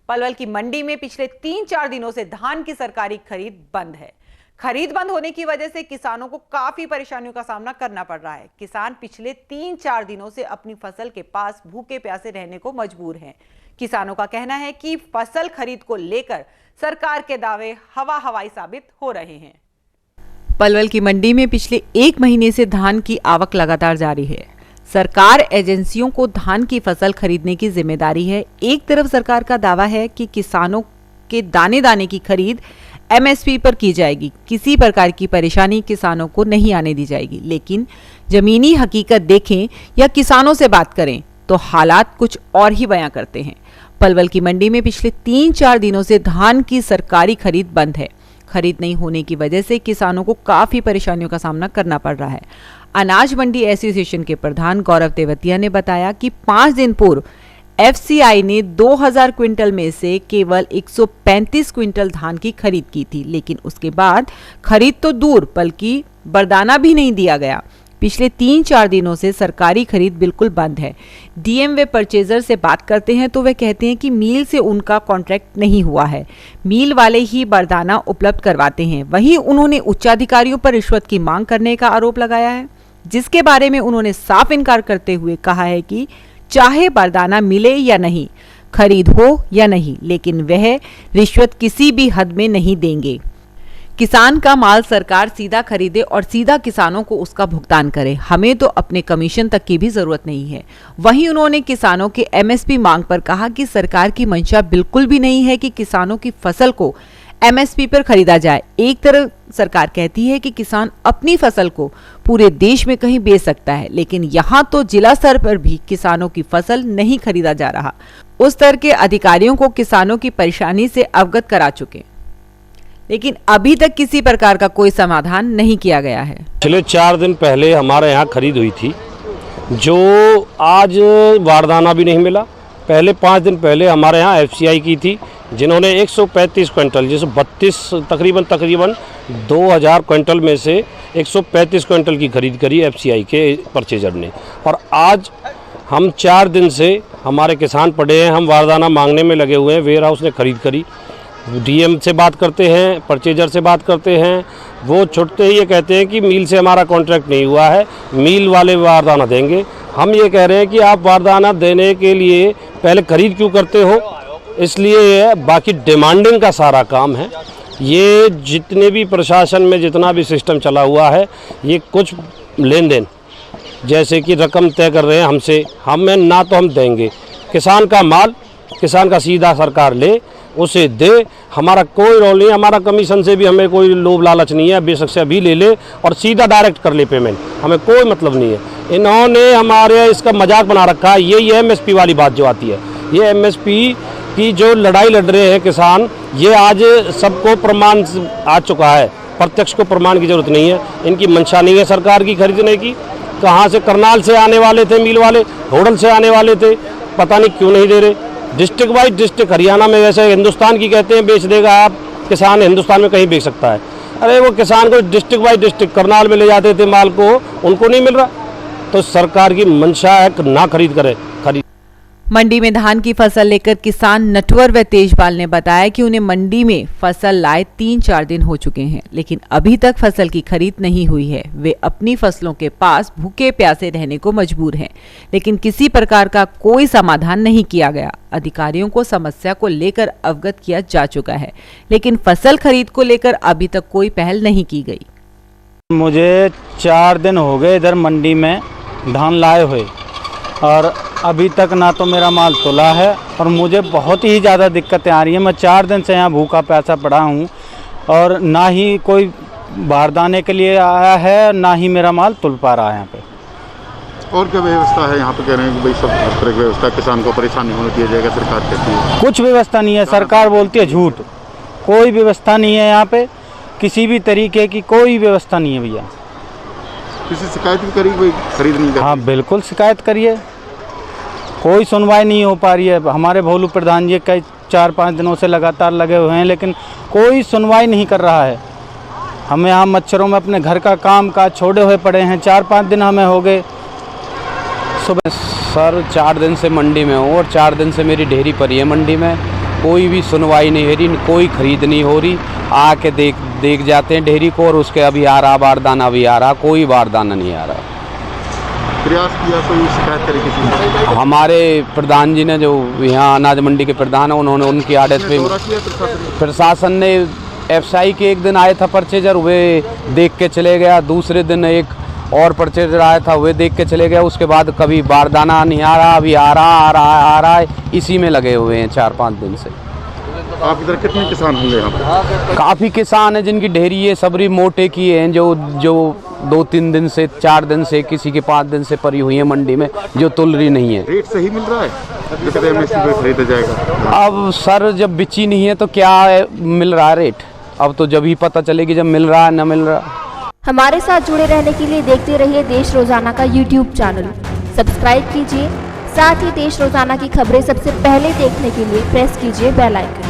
पलवल की मंडी में पिछले 3-4 दिनों से धान की सरकारी खरीद बंद है। खरीद बंद होने की वजह से किसानों को काफी परेशानियों का सामना करना पड़ रहा है। किसान पिछले 3-4 दिनों से अपनी फसल के पास भूखे प्यासे रहने को मजबूर हैं। किसानों का कहना है कि फसल खरीद को लेकर सरकार के दावे हवाई साबित हो रहे हैं। पलवल की मंडी में पिछले 1 महीने से धान की आवक लगातार जारी है। सरकार एजेंसियों को धान की फसल खरीदने की जिम्मेदारी है। एक तरफ सरकार का दावा है कि किसानों के दाने दाने की खरीद एमएसपी पर की जाएगी, किसी प्रकार की परेशानी किसानों को नहीं आने दी जाएगी। लेकिन जमीनी हकीकत देखें या किसानों से बात करें तो हालात कुछ और ही बयां करते हैं। पलवल की मंडी में पिछले 3-4 दिनों से धान की सरकारी खरीद बंद है। खरीद नहीं होने की वजह से किसानों को काफी परेशानियों का सामना करना पड़ रहा है। अनाज मंडी एसोसिएशन के प्रधान गौरव तेवतिया ने बताया कि 5 दिन पूर्व एफसीआई ने 2000 क्विंटल में से केवल 135 क्विंटल धान की खरीद की थी, लेकिन उसके बाद खरीद तो दूर बल्कि बरदाना भी नहीं दिया गया। पिछले 3-4 दिनों से सरकारी खरीद बिल्कुल बंद है। डीएम व परचेजर से बात करते हैं तो वे कहते हैं कि मील से उनका कॉन्ट्रैक्ट नहीं हुआ है, मील वाले ही बरदाना उपलब्ध करवाते हैं। वहीं उन्होंने उच्चाधिकारियों पर रिश्वत की मांग करने का आरोप लगाया है, जिसके बारे में उन्होंने साफ इनकार करते हुए कहा है कि चाहे बरदाना मिले या नहीं, खरीद हो या नहीं, लेकिन वह रिश्वत किसी भी हद में नहीं देंगे। किसान का माल सरकार सीधा खरीदे और सीधा किसानों को उसका भुगतान करे, हमें तो अपने कमीशन तक की भी जरूरत नहीं है। वहीं उन्होंने किसानों के एमएसपी मांग पर कहा कि सरकार की मंशा बिल्कुल भी नहीं है कि किसानों की फसल को एमएसपी पर खरीदा जाए। एक तरफ सरकार कहती है कि किसान अपनी फसल को पूरे देश में कहीं बेच सकता है, लेकिन यहाँ तो जिला स्तर पर भी किसानों की फसल नहीं खरीदा जा रहा। उस स्तर के अधिकारियों को किसानों की परेशानी से अवगत करा चुके, लेकिन अभी तक किसी प्रकार का कोई समाधान नहीं किया गया है। पिछले 4 दिन पहले हमारे यहाँ खरीद हुई थी, जो आज बारदाना भी नहीं मिला। पहले 5 दिन पहले हमारे यहाँ एफसीआई की थी, जिन्होंने 135 क्विंटल, जैसे 32 तकरीबन 2000 क्विंटल में से 135 क्विंटल की खरीद करी एफसीआई के परचेजर ने। और आज हम 4 दिन से हमारे किसान पड़े हैं, हम बारदाना मांगने में लगे हुए हैं। वेयर हाउस ने खरीद करी, डीएम से बात करते हैं, परचेजर से बात करते हैं, वो छुटते ही ये कहते हैं कि मील से हमारा कॉन्ट्रैक्ट नहीं हुआ है, मील वाले बारदाना देंगे। हम ये कह रहे हैं कि आप बारदाना देने के लिए पहले खरीद क्यों करते हो, इसलिए बाकी डिमांडिंग का सारा काम है। ये जितने भी प्रशासन में जितना भी सिस्टम चला हुआ है, ये कुछ लेन देन जैसे कि रकम तय कर रहे हैं हमसे, हमें ना तो हम देंगे। किसान का माल किसान का सीधा सरकार ले, उसे दे, हमारा कोई रोल नहीं, हमारा कमीशन से भी हमें कोई लोभ लालच नहीं है। बेशक से अभी ले ले और सीधा डायरेक्ट कर ले पेमेंट, हमें कोई मतलब नहीं है। इन्होंने हमारे इसका मजाक बना रखा है। यही एमएसपी वाली बात जो आती है, ये एमएसपी की जो लड़ाई लड़ रहे हैं किसान, ये आज सबको प्रमाण आ चुका है। प्रत्यक्ष को प्रमाण की जरूरत नहीं है, इनकी मंशा नहीं है सरकार की खरीदने की। कहाँ से, करनाल से आने वाले थे मील वाले, होडल से आने वाले थे, पता नहीं क्यों नहीं दे रहे। डिस्ट्रिक्ट वाइज डिस्ट्रिक्ट हरियाणा में वैसे हिंदुस्तान की कहते हैं बेच देगा आप, किसान हिंदुस्तान में कहीं बेच सकता है। अरे वो किसान को डिस्ट्रिक्ट वाइज डिस्ट्रिक्ट करनाल में ले जाते थे माल को, उनको नहीं मिल रहा। तो सरकार की मंशा है ना खरीद करे। मंडी में धान की फसल लेकर किसान नटवर व तेजपाल ने बताया कि उन्हें मंडी में फसल लाए 3-4 दिन हो चुके हैं, लेकिन अभी तक फसल की खरीद नहीं हुई है। वे अपनी फसलों के पास भूखे प्यासे रहने को मजबूर हैं, लेकिन किसी प्रकार का कोई समाधान नहीं किया गया। अधिकारियों को समस्या को लेकर अवगत किया जा चुका है, लेकिन फसल खरीद को लेकर अभी तक कोई पहल नहीं की गई। मुझे 4 दिन हो गए इधर मंडी में धान लाए हुए, और अभी तक ना तो मेरा माल तुला है, और मुझे बहुत ही ज़्यादा दिक्कतें आ रही हैं। मैं 4 दिन से यहाँ भूखा प्यासा पड़ा हूँ, और ना ही कोई बारदाने के लिए आया है, ना ही मेरा माल तुल पा रहा है यहाँ पे। और क्या व्यवस्था है यहाँ पे? कह रहे हैं कि भाई सब हर तरह की व्यवस्था, किसान को परेशानी होने दिया जाएगा, सरकार कहती है। कुछ व्यवस्था नहीं है, सरकार बोलती है झूठ। कोई व्यवस्था नहीं है यहाँ पे, किसी भी तरीके की कोई व्यवस्था नहीं है भैया। किसी शिकायत भी करी भाई खरीद नहीं करती? हाँ बिल्कुल शिकायत करिए, कोई सुनवाई नहीं हो पा रही है। हमारे भोलू प्रधान जी कई 4-5 दिनों से लगातार लगे हुए हैं, लेकिन कोई सुनवाई नहीं कर रहा है। हमें यहाँ मच्छरों में अपने घर का काम काज छोड़े हुए पड़े हैं। 4-5 दिन हमें हो गए। सुबह सर 4 दिन से मंडी में हूँ और 4 दिन से मेरी ढेरी पड़ी है मंडी में। कोई भी सुनवाई नहीं हो रही, कोई खरीद नहीं हो रही। आके देख जाते हैं डेयरी को और उसके अभी आ रहा बारदाना, अभी आ रहा, कोई बारदाना नहीं आ रहा। प्रयास किया, कोई शिकायत करी किसी ने? हमारे प्रधान जी ने, जो यहाँ अनाज मंडी के प्रधान है, उन्होंने उनकी आदेश पे प्रशासन ने एफसीआई के एक दिन आया था परचेजर, वे देख के चले गया। दूसरे दिन एक और परचेजर आया था, वे देख के चले गया। उसके बाद कभी बारदाना नहीं आ रहा, अभी आ रहा है, इसी में लगे हुए हैं 4-5 दिन से। आप इधर कितने किसान होंगे यहाँ पर? काफ़ी किसान हैं जिनकी ढेरी है, सबरी मोटे की हैं, जो 2-3 दिन से, 4 दिन से, किसी के 5 दिन से पड़ी हुई है मंडी में, जो तुल रही नहीं है। रेट सही मिल रहा है? MSP पे खरीदा जाएगा। अब सर जब बिची नहीं है तो क्या मिल रहा है रेट? अब तो जब ही पता चलेगी जब मिल रहा है न मिल रहा। हमारे साथ जुड़े रहने के लिए देखते रहिए देश रोजाना का YouTube चैनल, सब्सक्राइब कीजिए। साथ ही देश रोजाना की खबरें सबसे पहले देखने के लिए प्रेस कीजिए बेल आइकन।